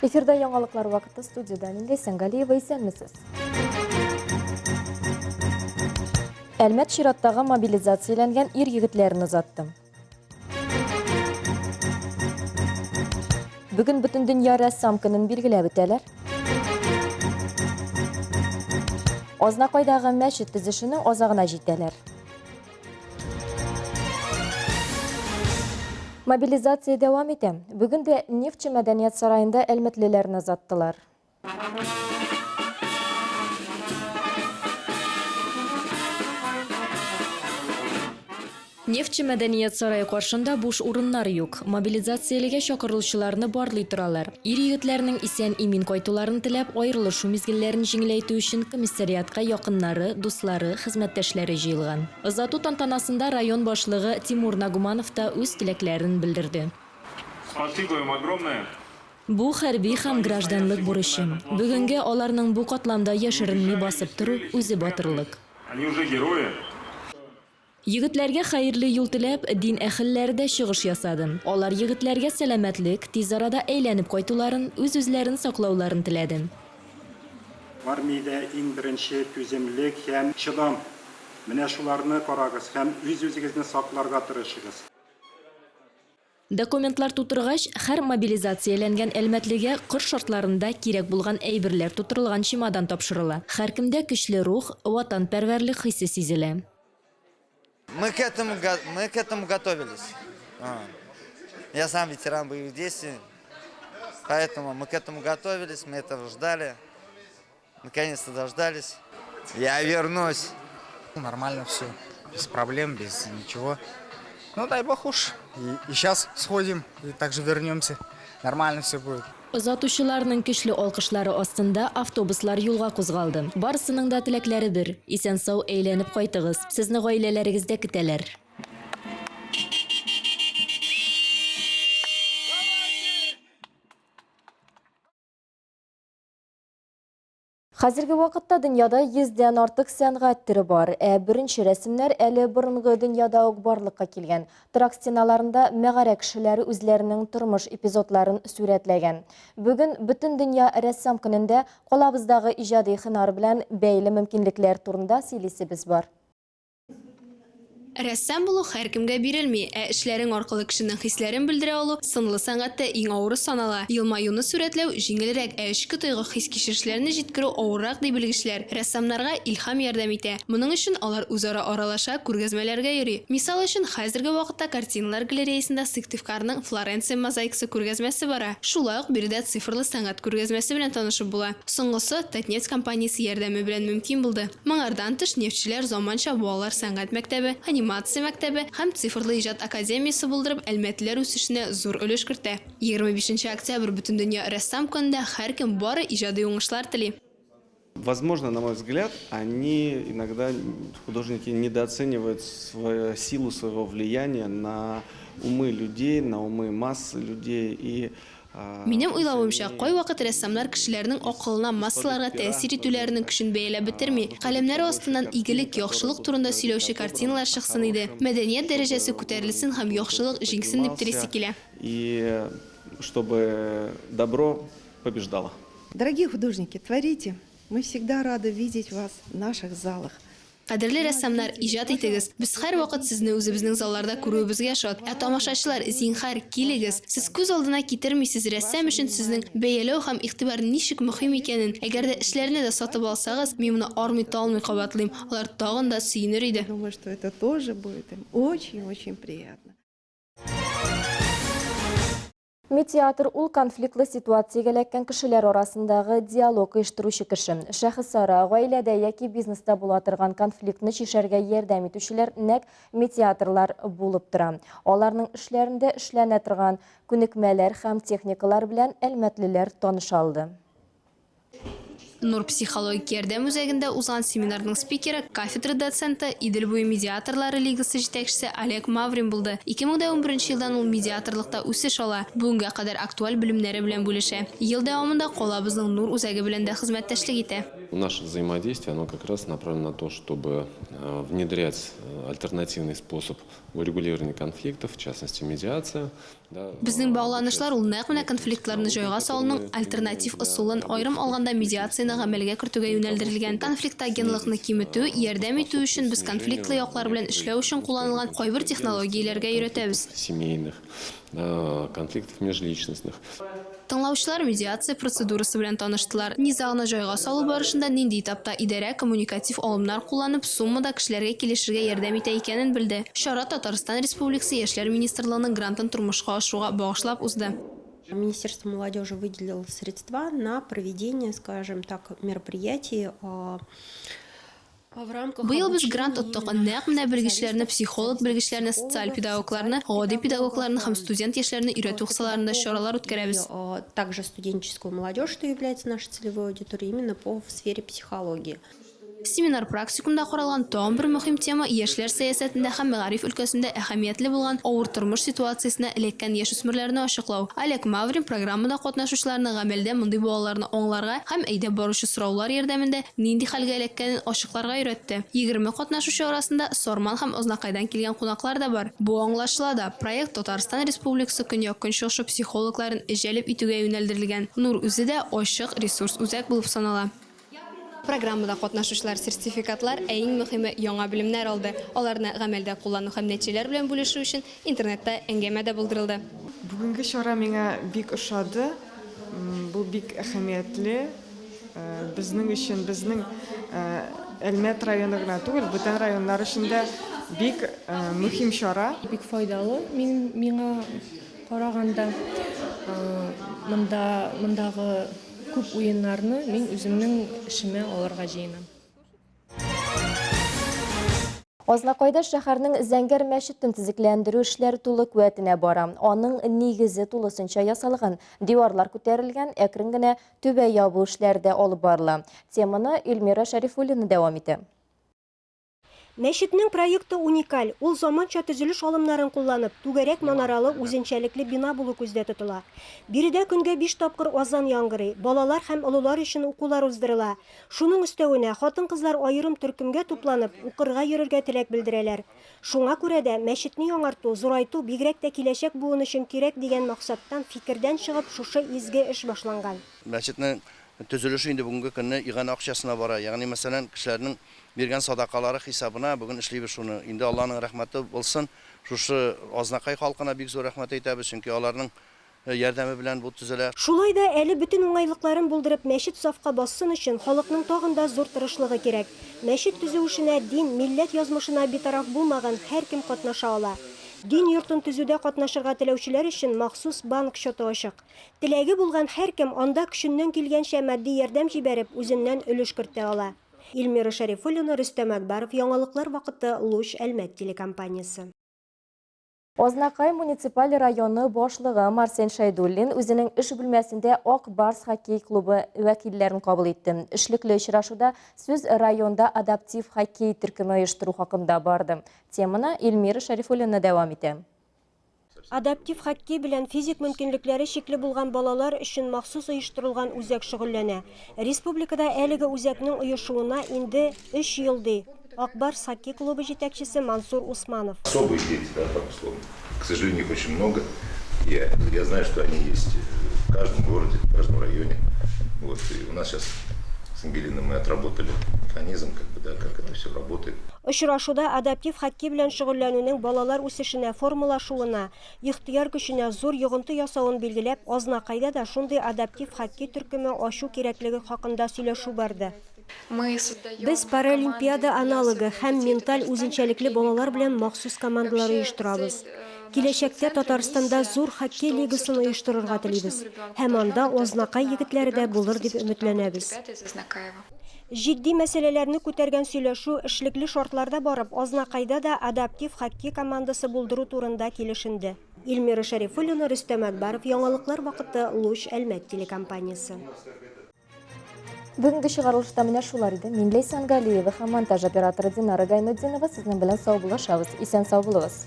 Эфирда яңалыклар вакыты, студияда Минде Сәнгалиева, исәнмесез. Әлмәт чираттагы мобилизацияләнгән ир-егетләрне озатты. Бүген бөтен дөнья рәссам көнен билгеләп үтәләр. Азнакайдагы мәчет төзешенең азагына җитәләр. Мобилизация дәвам итә. Бүген дә Нефтче мәдәният сараенда әлмәтлеләрне озаттылар. Нефтче мәдәният сарайы каршында буш урыннар юк. Мобилизациялегә чакырылучыларны барлый торалар. Ир-егетләрнең исән имин кайтуларын теләп, аерылышу мизгелләрен җиңеләйтү өчен комиссариатка якыннары, дуслары, хезмәттәшләре җыелган. Озату тантанасында район башлыгы Тимур Нагуманов та үз теләкләрен белдерде. Спасибо им огромное. Бу хәрби һәм гражданлык бурычым. Бүгенгә аларның бу катламда яшеренми басып тору үзе батырлык. Они уже герои. Егетләргә хәерле юл теләп, дин әһелләре дә чыгыш ясадым. Алар егетләргә сәламәтлек, тиз арада әйләнеп кайтуларын, үз-үзләрен саклауларын теләдем. Армиядә иң беренче түземлек һәм чыдам. Менә шуларны карагыз һәм үз-үзегезне сакларга тырышыгыз. Документлар тутыргач, һәр мобилизацияләнгән әлмәтлегә кыр шартларында кирәк булган әйберләр тутырылган чемодан тапшырыла. Һәркемдә көчле рух, ватанпәрвәрлек хисе сизелә. Мы к этому готовились. Я сам ветеран боевых действий, поэтому мы к этому готовились, мы этого ждали. Наконец-то дождались. Я вернусь. Нормально все, без проблем, без ничего. Ну дай бог уж. И сейчас сходим, и также вернемся. Нормально все будет. Озатучыларның көчле алкышлары астында автобуслар юлга кузгалды. Барысының да теләкләре бер. Исән-сау әйләнеп кайтыгыз. Сезне гаиләләрегездә көтәләр. Хәзерге вакытта дөньяда 100дән артык сәнгать төре бар. Беренче рәсемнәр әле борынгы дөньяда ук барлыкка килгән. Торак стеналарында мәгарә кешеләре үзләренең тормыш эпизодларын сүрәтләгән. Бүген бөтен дөнья рәссам көнендә калабыздагы иҗади һөнәр белән бәйле мөмкинлекләр турында сөйлисебез бар. Рәссам булу һәркемгә бирелми, эшләрең аркылы кешенең хисләрен белдерә алу сынлы сәнгатьтә иң авыры санала. Елмаюны сүрәтләү җиңелрәк, эчке тойгы хис кичерешләрне җиткерү авыррак ди белгечләр. Рәссамнарга илһам ярдәм итә. Моның өчен алар үзара аралаша, күргәзмәләргә йөри. Мисал өчен, хәзерге вакытта картиналар галереясында Сыктывкарның Флоренция мозаикасы күргәзмәсе бара. Шулай ук биредә цифрлы сәнгать күргәзмәсе белән танышып була. Соңгысы Татнефть компаниясе ярдәме белән мөмкин булды. Моңардан тыш нефтчеләр заманча балалар сәнгать мәктәбе, анимация мәктәбе һәм цифрлы иҗат академиясе булдырып, әлмәтлеләр үсешенә зур өлеш кертә. 25 октябрь бөтен дөнья рәссам көнендә һәркем бары иҗади уңышлар тели. Возможно, на мой взгляд, иногда художники недооценивают силу своего влияния на умы людей, на умы массы людей. Минем уйлавымча, кайвакыт рәссамнар кешеләрнең акылына массаларга тәэсир итүләренең көчен бәяләп бетерми. Каләмнәре астыннан игелек, яхшылык турында сөйләүче картиналар чыксын иде. Мәдәният дәрәҗәсе күтәрелсен һәм яхшылык җиңсен дип телисе килә. И чтобы добро побеждало. Дорогие художники, творите. Мы всегда рады видеть вас в наших залах. Кадерле рәссамнар, иҗат итегез. Без һәр вакыт сезне үзебезнең залларда күрүебезгә шат. Тамашачылар, зинһар, килегез. Сез күз алдына китермисез, рәссам өчен сезнең бәяләү һәм игътибар ничек мөһим икәнен. Әгәр дә эшләрне дә сатып алсагыз, мин моны армый талмый кабатлыйм. Алар тагын да сөенер иде. Думаю, что это тоже будет им очень-очень приятно. Медиатор ул конфликтлы ситуациягә эләккән кешеләр арасындагы диалог оештыручы кеше. Шәхесара, гаиләдә яки бизнеста була торган конфликтны чишәргә ярдәм итүчеләр нәкъ медиаторлар булып тора. Аларның эшләрендә эшләнә торган күнекмәләр һәм техникалар белән әлмәтлеләр таныша алды. Нур психологик ярдәм үзәгендә узган семинарның спикеры, кафедра доценты, Идел буе медиаторлары лигасы җитәкчесе Олег Маврин булды. 2011 елдан ул медиаторлыкта үсеш ала. Бүгенгә кадәр актуаль белемнәре белән бүлешә. Ел дәвамында калабызның Нур үзәге белән дә хезмәттәшлек итә. Наше взаимодействие, оно как раз направлено на то, чтобы внедрять альтернативный способ урегулирования конфликтов, в частности медиация. Безнең багланышлар ул нәкъ менә конфликтларны җайга салуның альтернатив ысулын айрым алганда медиацияны гамәлгә кертүгә юнәлдерелгән. Конфликтогенлыкны киметү, ярдәм итү өчен без конфликтлы яклар белән эшләү өчен кулланылган кайбер технологияләргә өйрәтәбез. Семейных, конфликтов межличностных. Тыңлаучылар медиация процедурасы белән таныштылар. Низагны җайга салу барышында нинди этапта идарә коммуникатив алымнар кулланып, суммада кешеләргә килешергә ярдәм итә икәнен белде. Чара Татарстан Республикасы Яшьләр министрлыгының грантын тормышка ашыруга багышлап узды. Министерство молодежи выделило средства на проведение, скажем так, мероприятий в рамках... Быел без грант оттык. Нәкъ менә белгечләрне, психолог белгечләрне, социаль педагогларны, гади педагогларны һәм студент яшьләрне өйрәтү кысаларында чаралар үткәрәбез. Также студенческую молодежь, что является нашей целевой аудиторией, именно в сфере психологии. Семинар практикумда каралган тагын бер мөһим тема яшьләр сәясәтендә һәм мәгариф өлкәсендә әһәмиятле булган авыр тормыш ситуациясенә эләккән яшүсмерләрне ачыклау. Олег Маврин программада катнашучыларны гамәлдә мондый балаларны аңларга һәм әйдәп баручы сораулар ярдәмендә нинди хәлгә эләккәнен ачыкларга өйрәтте. 20 катнашучы арасында Сорман һәм Ознакайдан килгән кунаклар да бар. Бу аңлашыла проект Татарстан Республикасы Көньяк-Көнчыгыш психологларын җәлеп итүгә юнәлдерелгән. Нур үзе дә ачык ресурс үзәк булып санала. Программада катнашучылар сертификатлар, иң мөһиме яңа белемнәр алды. Аларны гамәлдә куллану һәм нәтиҗәләр белән бүлешү өчен интернетта әңгәмә дә булдырылды. Бүгенге чара миңа бик ошады. Бу бик әһәмиятле. Безнең өчен, безнең Әлмәт районы гына түгел, бүтән районнар өчен дә бик мөһим чара. Бик файдалы миңа караганда мондагы күп уеннарны мин үземнең эшемә алырга җыенам. Ознакайда шәһәрнең Зәңгәр мәчетен төзекләндерү эшләре тулы куәтенә бара. Аның нигезе тулысынча ясалган, диварлар күтәрелгән, әкрен генә түбә ябу эшләре дә алып барыла. Теманы Илмира Шәрифуллина дәвам итә. Мәчетнең проекты уникаль. Ул заманча төзелеш алымнарын кулланып, түгәрәк манаралы үзенчәлекле бина булу күздә тотыла. Биредә көнгә 5 тапкыр азан яңгырый, балалар һәм олылар өчен укулар уздырыла. Шуның өстәвенә хатын-кызлар аерым төркемгә тупланып, укырга йөрергә теләк белдерәләр. Шуңа күрә дә мәчетне яңарту, зурайту бигрәк тә киләчәк буын өчен кирәк дигән максаттан фикердән чыгып, шушы изге эш башланган. Мәчетнең төзелеше инде бүгенге көнне иган акчасына бара. Ягъни мәсәлән, кешеләрнең биргән садакалары хисабына бүген эшлибез шуны. Инде Аллаһның рәхмәте булсын. Шушы Ознакай халкына бик зур рәхмәт әйтәбез, чөнки аларның ярдәме белән бу төзелә. Шулай да әле бөтен уңайлыкларын булдырып мәчет сафка бассын өчен халыкның тагын да зур тырышлыгы кирәк. Мәчет төзү эшенә дин, милләт язмышына битараф булмаган һәркем катнаша ала. Дин йортын төзүдә катнашырга теләүчеләр өчен махсус банк счеты ачык. Теләге булган һәркем анда көченнән килгәнчә матди ярдәм җибәреп, үзеннән өлеш кертә ала. Илмира Шәрифуллина, Рөстәм Әкбаров, Яңалыклар вакыты, Луч, Әлмәт телекомпаниясе. Ознакай муниципаль районы башлыгы Марсен Шайдуллин үзенең эш бүлмәсендә Ак Барс хоккей клубы вәкилләрен кабул итте. Эшлекле очрашуда сүз районда адаптив хоккей төркеме оештыру хакында барды. Теманы Илмира Шәрифуллина дәвам итә. Адаптив хоккей белән физик мөмкинлекләре чикле булган балалар өчен махсус оештырылган үзәк шөгыльләнә. Республикада әлеге үзәкнең оешуына инде 3 ел ди. Ак Барс хоккей клубы җитәкчесе Мансур Усманов. Особые дети, да, так условно. К сожалению, их очень много. Я знаю, что они есть в каждом городе, в каждом районе. Вот, и у нас сейчас с Ангелиной мы отработали механизм, как это все работает. Очрашуда адаптив хоккей белән шөгыльләнүнең балалар үсешенә, формалашуына, ихтыяр көченә зур йогынты ясавын билгеләп, Ознакайда да шундый адаптив хоккей төркеме ачу кирәклеге хакында сөйләшү барды. Без паралимпиада аналогы һәм менталь үзенчәлекле балалар белән махсус командалар оештырабыз. Киләчәктә Татарстанда зур хоккей лигасын оештырырга телибез. Һәм анда Ознакай егетләре дә булыр дип өметләнәбез. Җитди мәсьәләләрне күтәргән сөйләшү эшлекле шартларда барып, Ознакайда да адаптив хоккей командасы булдыру турында килешенде. Илмира Шәрифуллина, Рөстәм Әкбаров, Яңалыклар вакыты, Луч, Әлмәт телекомпаниясе. Бүгінгі шығарылышта менә шулар иде. Мен Лейсан Галиева һәм монтаж операторы Динара Гайнутдинова сезнең белән сау булышабыз. Исән сау булыгыз.